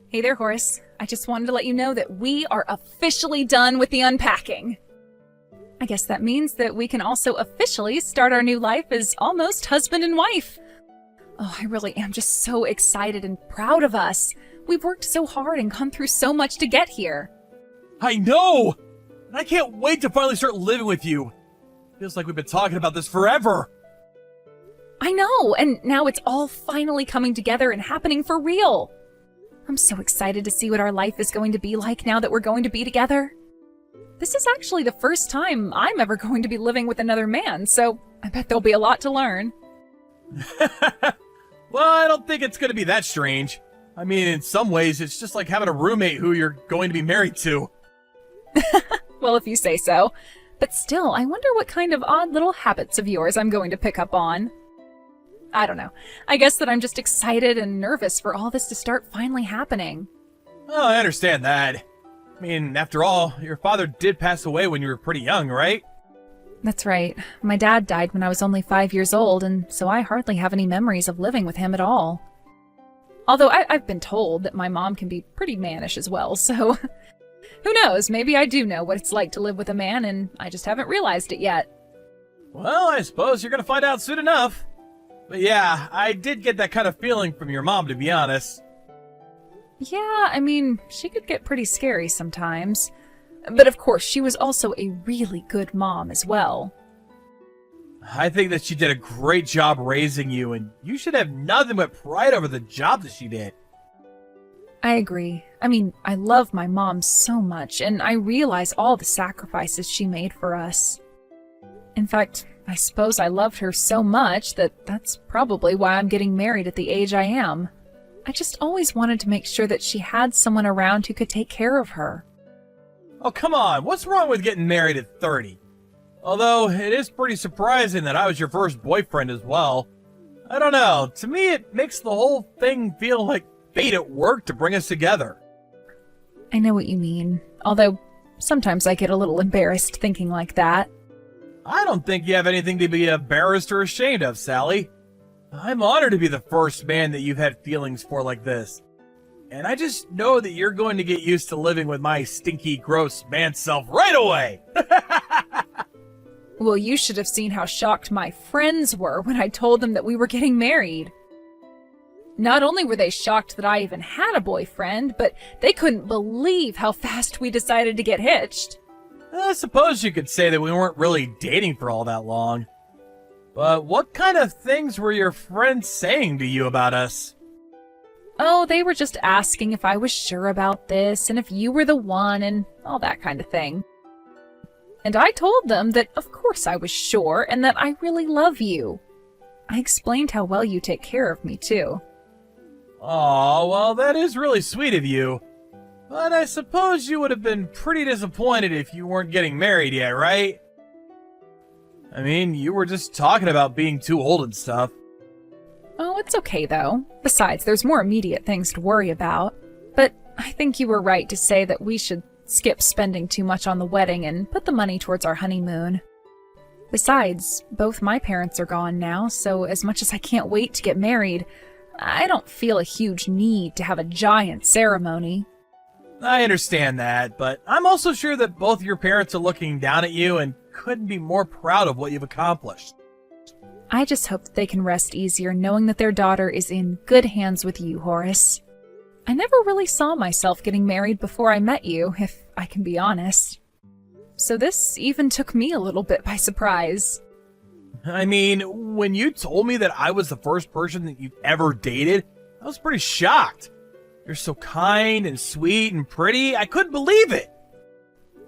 Hey there, Horace. I just wanted to let you know that we are officially done with the unpacking. I guess that means that we can also officially start our new life as almost husband and wife. Oh, I really am just so excited and proud of us. We've worked so hard and gone through so much to get here. I know! And I can't wait to finally start living with you. Feels like we've been talking about this forever. I know, and now it's all finally coming together and happening for real. I'm so excited to see what our life is going to be like now that we're going to be together. This is actually the first time I'm ever going to be living with another man, so I bet there'll be a lot to learn. Well, I don't think it's going to be that strange. I mean, in some ways, it's just like having a roommate who you're going to be married to. Well, if you say so. But still, I wonder what kind of odd little habits of yours I'm going to pick up on. I don't know. I guess that I'm just excited and nervous for all this to start finally happening. Oh, I understand that. I mean, after all, your father did pass away when you were pretty young, right? That's right. My dad died when I was only 5 years old, and so I hardly have any memories of living with him at all. Although I've been told that my mom can be pretty mannish as well, so who knows, maybe I do know what it's like to live with a man, and I just haven't realized it yet. Well, I suppose you're going to find out soon enough. But yeah, I did get that kind of feeling from your mom, to be honest. Yeah, I mean, she could get pretty scary sometimes. But of course, she was also a really good mom as well. I think that she did a great job raising you, and you should have nothing but pride over the job that she did. I agree. I mean, I love my mom so much, and I realize all the sacrifices she made for us. In fact, I suppose I loved her so much that that's probably why I'm getting married at the age I am. I just always wanted to make sure that she had someone around who could take care of her. Oh, come on. What's wrong with getting married at 30? Although, it is pretty surprising that I was your first boyfriend as well. I don't know. To me, it makes the whole thing feel like fate at work to bring us together. I know what you mean. Although, sometimes I get a little embarrassed thinking like that. I don't think you have anything to be embarrassed or ashamed of, Sally. I'm honored to be the first man that you've had feelings for like this. And I just know that you're going to get used to living with my stinky, gross man self right away. Well, you should have seen how shocked my friends were when I told them that we were getting married. Not only were they shocked that I even had a boyfriend, but they couldn't believe how fast we decided to get hitched. I suppose you could say that we weren't really dating for all that long. But what kind of things were your friends saying to you about us? Oh, they were just asking if I was sure about this and if you were the one and all that kind of thing. And I told them that of course I was sure and that I really love you. I explained how well you take care of me too. Aw, well, that is really sweet of you. But I suppose you would have been pretty disappointed if you weren't getting married yet, right? I mean, you were just talking about being too old and stuff. Oh, it's okay though. Besides, there's more immediate things to worry about. But I think you were right to say that we should skip spending too much on the wedding and put the money towards our honeymoon. Besides, both my parents are gone now, so as much as I can't wait to get married, I don't feel a huge need to have a giant ceremony. I understand that, but I'm also sure that both your parents are looking down at you and couldn't be more proud of what you've accomplished. I just hope that they can rest easier knowing that their daughter is in good hands with you, Horace. I never really saw myself getting married before I met you, if I can be honest. So this even took me a little bit by surprise. I mean, when you told me that I was the first person that you've ever dated, I was pretty shocked. You're so kind and sweet and pretty, I couldn't believe it.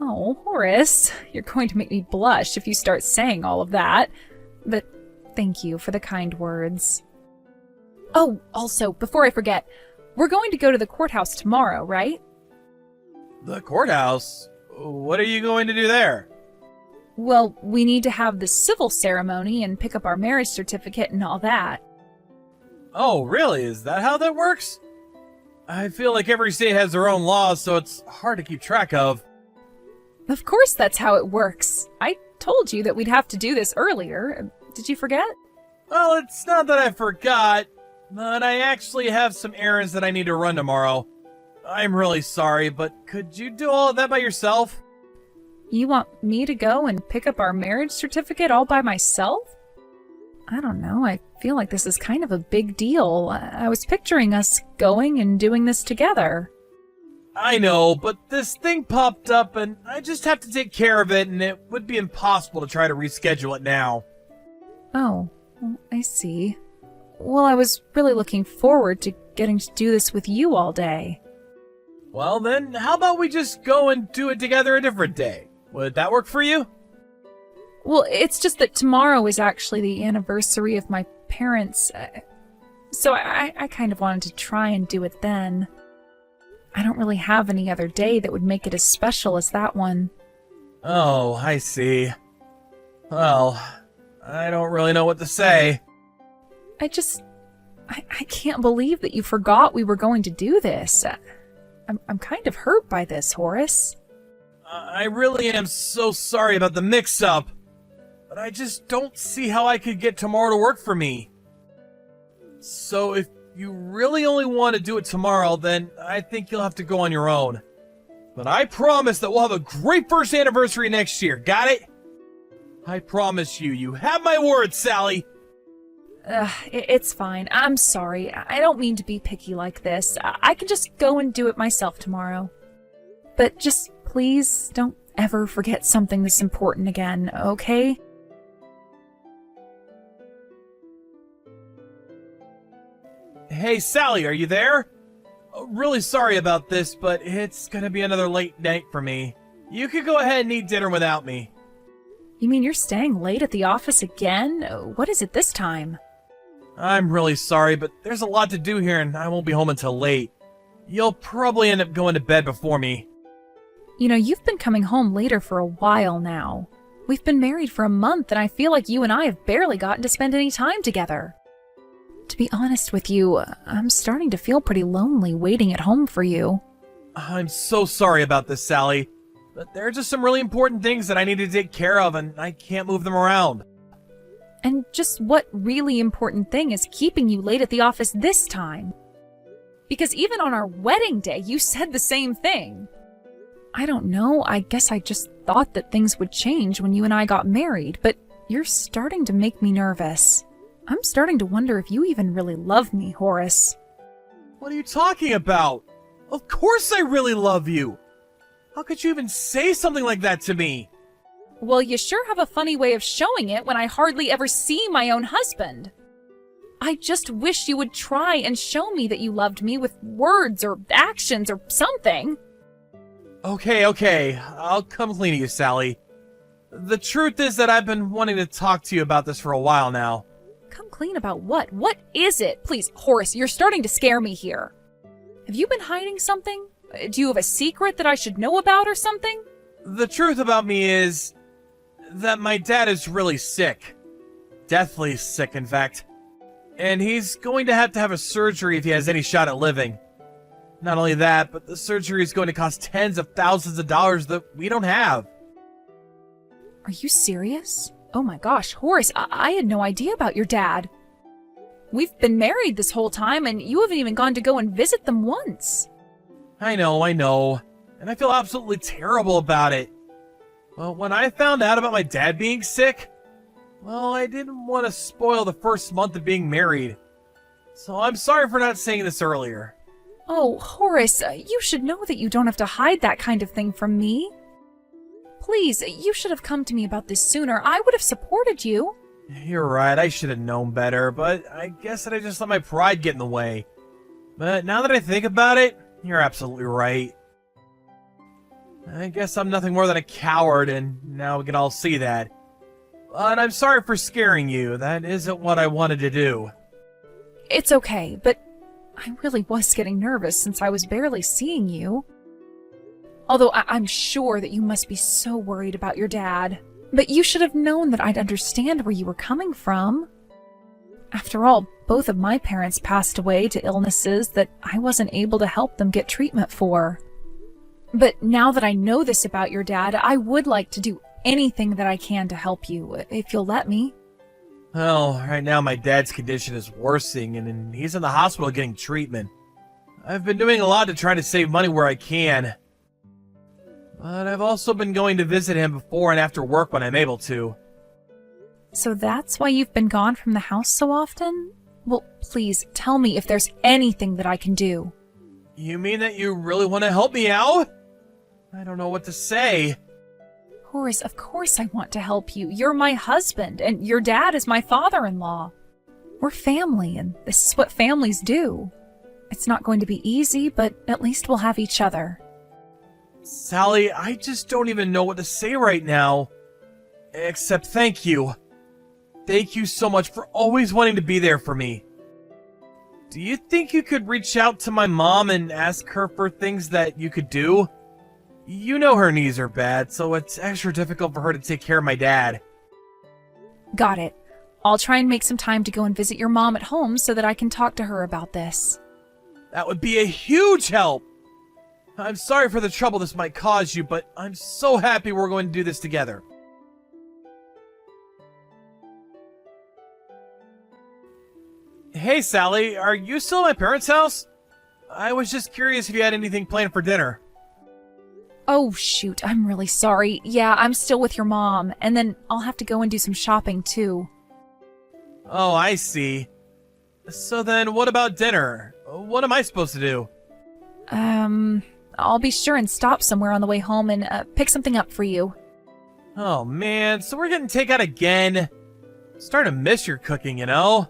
Oh, Horace, you're going to make me blush if you start saying all of that. But thank you for the kind words. Oh, also, before I forget, we're going to go to the courthouse tomorrow, right? The courthouse? What are you going to do there? Well, we need to have the civil ceremony and pick up our marriage certificate and all that. Oh, really? Is that how that works? I feel like every state has their own laws, so it's hard to keep track of. Of course that's how it works. I told you that we'd have to do this earlier. Did you forget? Well, it's not that I forgot, but I actually have some errands that I need to run tomorrow. I'm really sorry, but could you do all of that by yourself? You want me to go and pick up our marriage certificate all by myself? I don't know, I feel like this is kind of a big deal. I was picturing us going and doing this together. I know, but this thing popped up and I just have to take care of it, and it would be impossible to try to reschedule it now. Oh, I see. Well, I was really looking forward to getting to do this with you all day. Well then, how about we just go and do it together a different day? Would that work for you? Well, it's just that tomorrow is actually the anniversary of my parents, so I kind of wanted to try and do it then. I don't really have any other day that would make it as special as that one. Oh, I see. Well, I don't really know what to say. I can't believe that you forgot we were going to do this. I'm kind of hurt by this, Horace. I really am so sorry about the mix-up, but I just don't see how I could get tomorrow to work for me. So if you really only want to do it tomorrow, then I think you'll have to go on your own. But I promise that we'll have a great first anniversary next year, got it? I promise you, you have my word, Sally! It's fine. I'm sorry. I don't mean to be picky like this. I can just go and do it myself tomorrow. But just please don't ever forget something this important again, okay? Hey, Sally, are you there? Really sorry about this, but it's gonna be another late night for me. You could go ahead and eat dinner without me. You mean you're staying late at the office again? What is it this time? I'm really sorry, but there's a lot to do here and I won't be home until late. You'll probably end up going to bed before me. You know, you've been coming home later for a while now. We've been married for a month, and I feel like you and I have barely gotten to spend any time together. To be honest with you, I'm starting to feel pretty lonely waiting at home for you. I'm so sorry about this, Sally, but there are just some really important things that I need to take care of and I can't move them around. And just what really important thing is keeping you late at the office this time? Because even on our wedding day, you said the same thing. I don't know, I guess I just thought that things would change when you and I got married, but you're starting to make me nervous. I'm starting to wonder if you even really love me, Horace. What are you talking about? Of course I really love you! How could you even say something like that to me? Well, you sure have a funny way of showing it when I hardly ever see my own husband. I just wish you would try and show me that you loved me with words or actions or something. Okay, I'll come clean to you, Sally. The truth is that I've been wanting to talk to you about this for a while now. Come clean about what? What is it? Please, Horace, you're starting to scare me here. Have you been hiding something? Do you have a secret that I should know about or something? The truth about me is that my dad is really sick. Deathly sick, in fact. And he's going to have a surgery if he has any shot at living. Not only that, but the surgery is going to cost tens of thousands of dollars that we don't have. Are you serious? Oh my gosh, Horace, I had no idea about your dad. We've been married this whole time, and you haven't even gone to go and visit them once. I know. And I feel absolutely terrible about it. Well, when I found out about my dad being sick, well, I didn't want to spoil the first month of being married. So I'm sorry for not saying this earlier. Oh, Horace, you should know that you don't have to hide that kind of thing from me. Please, you should have come to me about this sooner. I would have supported you. You're right, I should have known better, but I guess that I just let my pride get in the way. But now that I think about it, you're absolutely right. I guess I'm nothing more than a coward, and now we can all see that. And I'm sorry for scaring you. That isn't what I wanted to do. It's okay, but I really was getting nervous since I was barely seeing you. Although I'm sure that you must be so worried about your dad. But you should have known that I'd understand where you were coming from. After all, both of my parents passed away to illnesses that I wasn't able to help them get treatment for. But now that I know this about your dad, I would like to do anything that I can to help you, if you'll let me. Well, right now my dad's condition is worsening, and he's in the hospital getting treatment. I've been doing a lot to try to save money where I can. But I've also been going to visit him before and after work when I'm able to. So that's why you've been gone from the house so often? Well, please, tell me if there's anything that I can do. You mean that you really want to help me out? I don't know what to say. Horace, of course I want to help you. You're my husband, and your dad is my father-in-law. We're family, and this is what families do. It's not going to be easy, but at least we'll have each other. Sally, I just don't even know what to say right now. Except thank you. Thank you so much for always wanting to be there for me. Do you think you could reach out to my mom and ask her for things that you could do? You know her knees are bad, so it's extra difficult for her to take care of my dad. Got it. I'll try and make some time to go and visit your mom at home so that I can talk to her about this. That would be a huge help! I'm sorry for the trouble this might cause you, but I'm so happy we're going to do this together. Hey, Sally, are you still at my parents' house? I was just curious if you had anything planned for dinner. Oh, shoot, I'm really sorry. Yeah, I'm still with your mom, and then I'll have to go and do some shopping, too. Oh, I see. So then, what about dinner? What am I supposed to do? I'll be sure and stop somewhere on the way home and pick something up for you. Oh, man, so we're getting takeout again? I'm starting to miss your cooking, you know?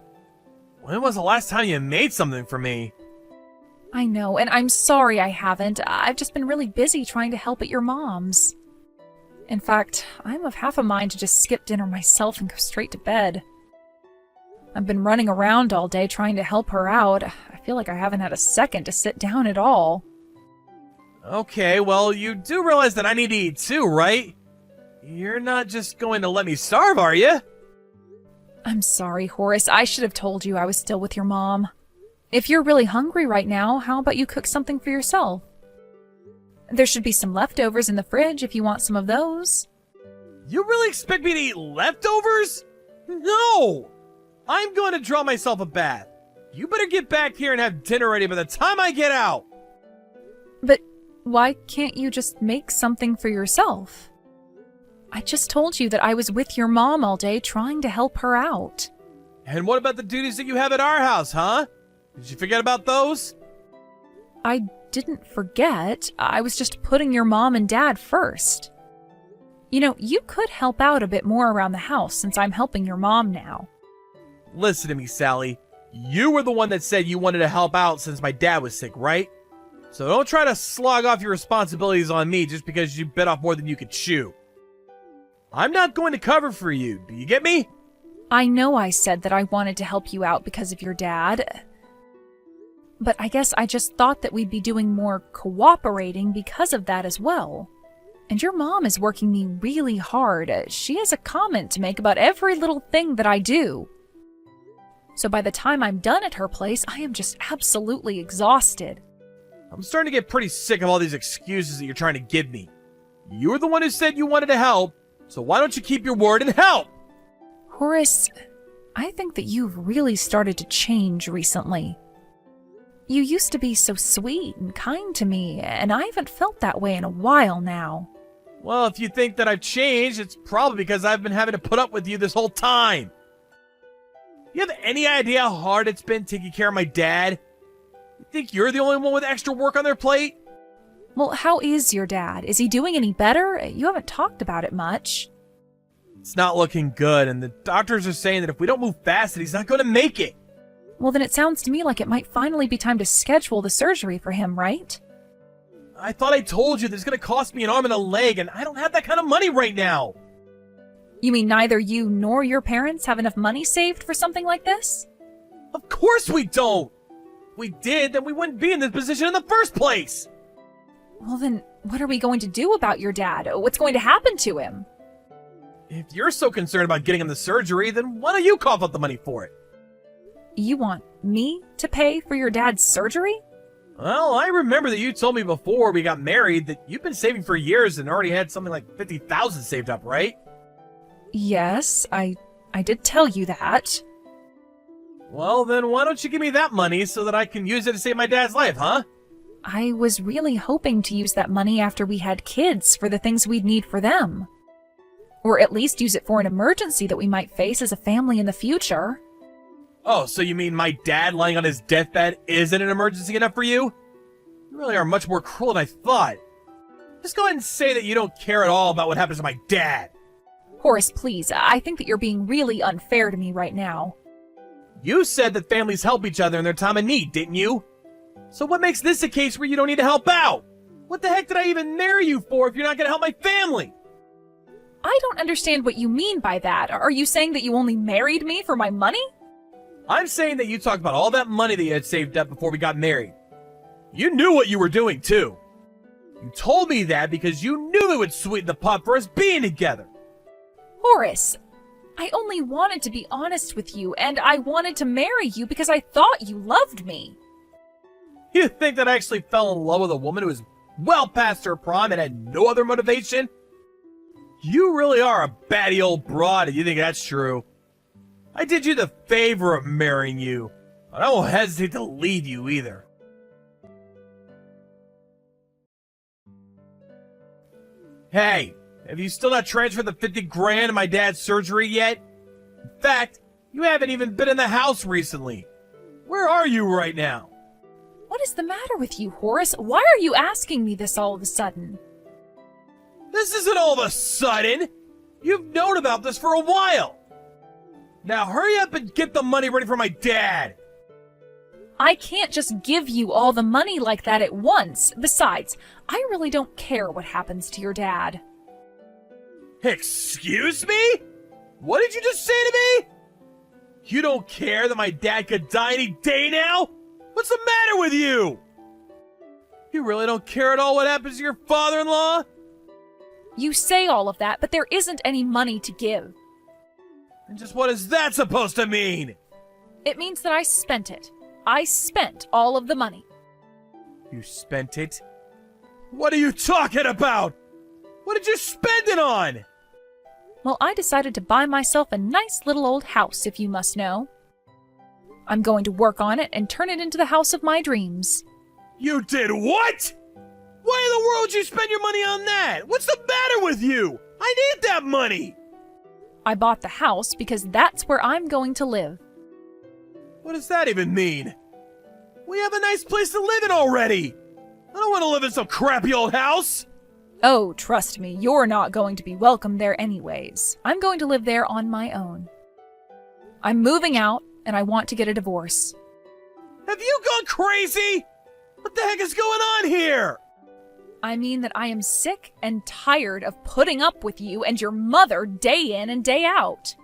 When was the last time you made something for me? I know, and I'm sorry I haven't. I've just been really busy trying to help at your mom's. In fact, I'm of half a mind to just skip dinner myself and go straight to bed. I've been running around all day trying to help her out. I feel like I haven't had a second to sit down at all. Okay, well, you do realize that I need to eat too, right? You're not just going to let me starve, are you? I'm sorry, Horace. I should have told you I was still with your mom. If you're really hungry right now, how about you cook something for yourself? There should be some leftovers in the fridge if you want some of those. You really expect me to eat leftovers? No! I'm going to draw myself a bath. You better get back here and have dinner ready by the time I get out. But why can't you just make something for yourself? I just told you that I was with your mom all day trying to help her out. And what about the duties that you have at our house, huh? Did you forget about those? I didn't forget. I was just putting your mom and dad first. You know, you could help out a bit more around the house since I'm helping your mom now. Listen to me, Sally. You were the one that said you wanted to help out since my dad was sick, right? So don't try to slog off your responsibilities on me just because you bit off more than you could chew. I'm not going to cover for you. Do you get me? I know I said that I wanted to help you out because of your dad. But I guess I just thought that we'd be doing more cooperating because of that as well. And your mom is working me really hard. She has a comment to make about every little thing that I do. So by the time I'm done at her place, I am just absolutely exhausted. I'm starting to get pretty sick of all these excuses that you're trying to give me. You're the one who said you wanted to help, so why don't you keep your word and help? Horace, I think that you've really started to change recently. You used to be so sweet and kind to me, and I haven't felt that way in a while now. Well, if you think that I've changed, it's probably because I've been having to put up with you this whole time. You have any idea how hard it's been taking care of my dad? You think you're the only one with extra work on their plate? Well, how is your dad? Is he doing any better? You haven't talked about it much. It's not looking good, and the doctors are saying that if we don't move fast, that he's not going to make it. Well, then it sounds to me like it might finally be time to schedule the surgery for him, right? I thought I told you that it's going to cost me an arm and a leg, and I don't have that kind of money right now. You mean neither you nor your parents have enough money saved for something like this? Of course we don't! If we did, then we wouldn't be in this position in the first place! Well, then what are we going to do about your dad? What's going to happen to him? If you're so concerned about getting him the surgery, then why don't you cough up the money for it? You want me to pay for your dad's surgery? Well, I remember that you told me before we got married that you've been saving for years and already had something like $50,000 saved up, right? Yes, I did tell you that. Well, then why don't you give me that money so that I can use it to save my dad's life, huh? I was really hoping to use that money after we had kids for the things we'd need for them. Or at least use it for an emergency that we might face as a family in the future. Oh, so you mean my dad lying on his deathbed isn't an emergency enough for you? You really are much more cruel than I thought. Just go ahead and say that you don't care at all about what happens to my dad. Horace, please, I think that you're being really unfair to me right now. You said that families help each other in their time of need, didn't you? So what makes this a case where you don't need to help out? What the heck did I even marry you for if you're not going to help my family? I don't understand what you mean by that. Are you saying that you only married me for my money? I'm saying that you talked about all that money that you had saved up before we got married. You knew what you were doing, too. You told me that because you knew it would sweeten the pot for us being together. Horace, I only wanted to be honest with you, and I wanted to marry you because I thought you loved me. You think that I actually fell in love with a woman who was well past her prime and had no other motivation? You really are a batty old broad if you think that's true. I did you the favor of marrying you, and I won't hesitate to leave you either. Hey, have you still not transferred the 50 grand to my dad's surgery yet? In fact, you haven't even been in the house recently. Where are you right now? What is the matter with you, Horace? Why are you asking me this all of a sudden? This isn't all of a sudden. You've known about this for a while. Now hurry up and get the money ready for my dad. I can't just give you all the money like that at once. Besides, I really don't care what happens to your dad. Excuse me? What did you just say to me? You don't care that my dad could die any day now? What's the matter with you? You really don't care at all what happens to your father-in-law? You say all of that, but there isn't any money to give. And just what is that supposed to mean? It means that I spent it. I spent all of the money. You spent it? What are you talking about? What did you spend it on? Well, I decided to buy myself a nice little old house, if you must know. I'm going to work on it and turn it into the house of my dreams. You did what? Why in the world would you spend your money on that? What's the matter with you? I need that money! I bought the house because that's where I'm going to live. What does that even mean? We have a nice place to live in already! I don't want to live in some crappy old house! Oh, trust me, you're not going to be welcome there anyways. I'm going to live there on my own. I'm moving out, and I want to get a divorce. Have you gone crazy? What the heck is going on here? I mean that I am sick and tired of putting up with you and your mother day in and day out.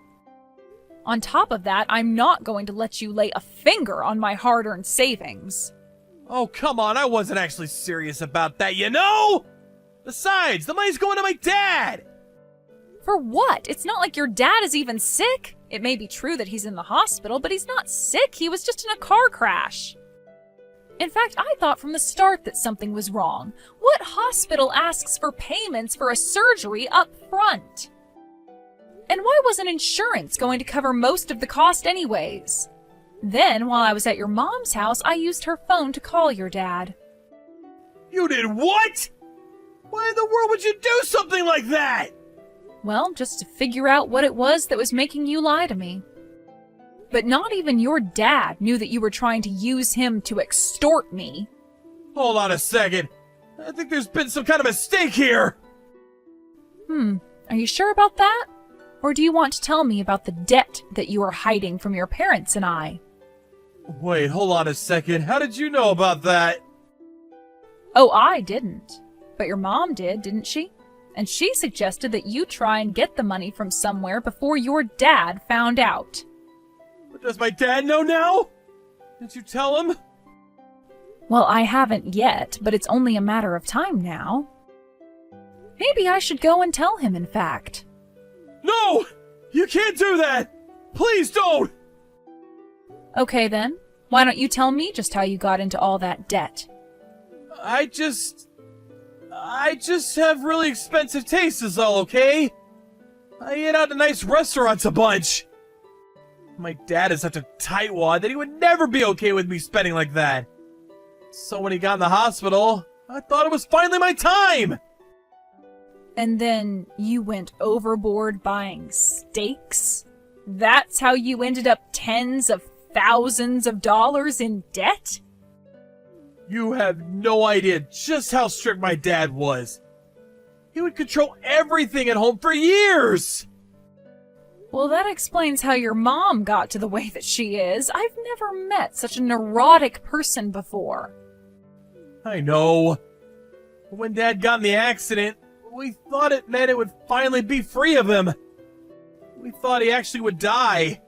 On top of that, I'm not going to let you lay a finger on my hard-earned savings. Oh, come on, I wasn't actually serious about that, you know? Besides, the money's going to my dad! For what? It's not like your dad is even sick. It may be true that he's in the hospital, but he's not sick. He was just in a car crash. In fact, I thought from the start that something was wrong. What hospital asks for payments for a surgery up front? And why wasn't insurance going to cover most of the cost anyways? Then, while I was at your mom's house, I used her phone to call your dad. You did what? Why in the world would you do something like that? Well, just to figure out what it was that was making you lie to me. But not even your dad knew that you were trying to use him to extort me. Hold on a second. I think there's been some kind of mistake here. Are you sure about that? Or do you want to tell me about the debt that you are hiding from your parents and I? Wait, hold on a second. How did you know about that? Oh, I didn't. But your mom did, didn't she? And she suggested that you try and get the money from somewhere before your dad found out. But does my dad know now? Did you tell him? Well, I haven't yet, but it's only a matter of time now. Maybe I should go and tell him, in fact. No! You can't do that! Please don't! Okay then, why don't you tell me just how you got into all that debt? I just have really expensive tastes is all, okay? I eat out at nice restaurants a bunch. My dad is such a tightwad that he would never be okay with me spending like that. So when he got in the hospital, I thought it was finally my time! And then you went overboard buying steaks? That's how you ended up tens of thousands of dollars in debt? You have no idea just how strict my dad was. He would control everything at home for years! Well, that explains how your mom got to the way that she is. I've never met such a neurotic person before. I know. When Dad got in the accident, we thought it meant it would finally be free of him. We thought he actually would die.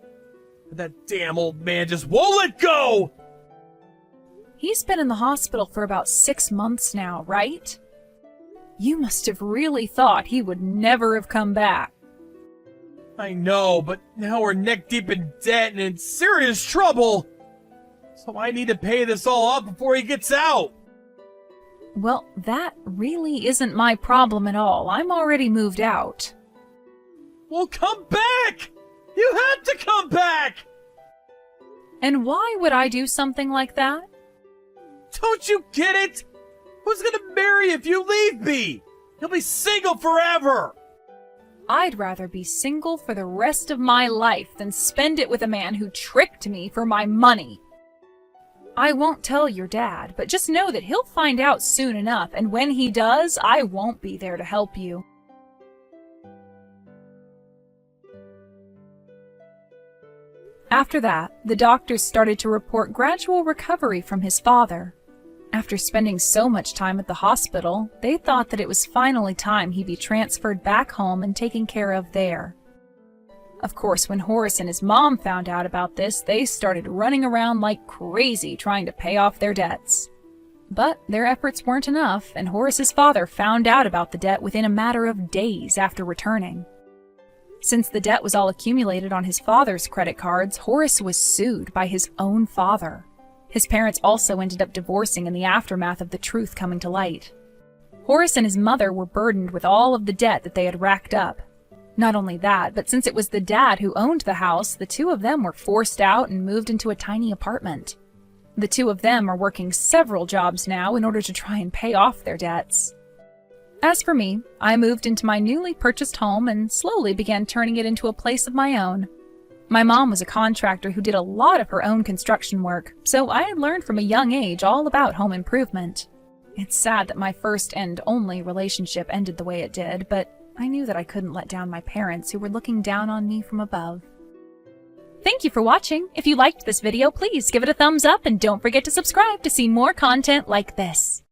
But that damn old man just won't let go! He's been in the hospital for about 6 months now, right? You must have really thought he would never have come back. I know, but now we're neck deep in debt and in serious trouble. So I need to pay this all off before he gets out. Well, that really isn't my problem at all. I'm already moved out. Well, come back! You had to come back! And why would I do something like that? Don't you get it? Who's gonna marry if you leave me? You'll be single forever! I'd rather be single for the rest of my life than spend it with a man who tricked me for my money. I won't tell your dad, but just know that he'll find out soon enough, and when he does, I won't be there to help you. After that, the doctors started to report gradual recovery from his father. After spending so much time at the hospital, they thought that it was finally time he be transferred back home and taken care of there. Of course, when Horace and his mom found out about this, they started running around like crazy trying to pay off their debts. But their efforts weren't enough, and Horace's father found out about the debt within a matter of days after returning. Since the debt was all accumulated on his father's credit cards, Horace was sued by his own father. His parents also ended up divorcing in the aftermath of the truth coming to light. Horace and his mother were burdened with all of the debt that they had racked up. Not only that, but since it was the dad who owned the house, the two of them were forced out and moved into a tiny apartment. The two of them are working several jobs now in order to try and pay off their debts. As for me, I moved into my newly purchased home and slowly began turning it into a place of my own. My mom was a contractor who did a lot of her own construction work, so I had learned from a young age all about home improvement. It's sad that my first and only relationship ended the way it did, but I knew that I couldn't let down my parents who were looking down on me from above. Thank you for watching. If you liked this video, please give it a thumbs up and don't forget to subscribe to see more content like this.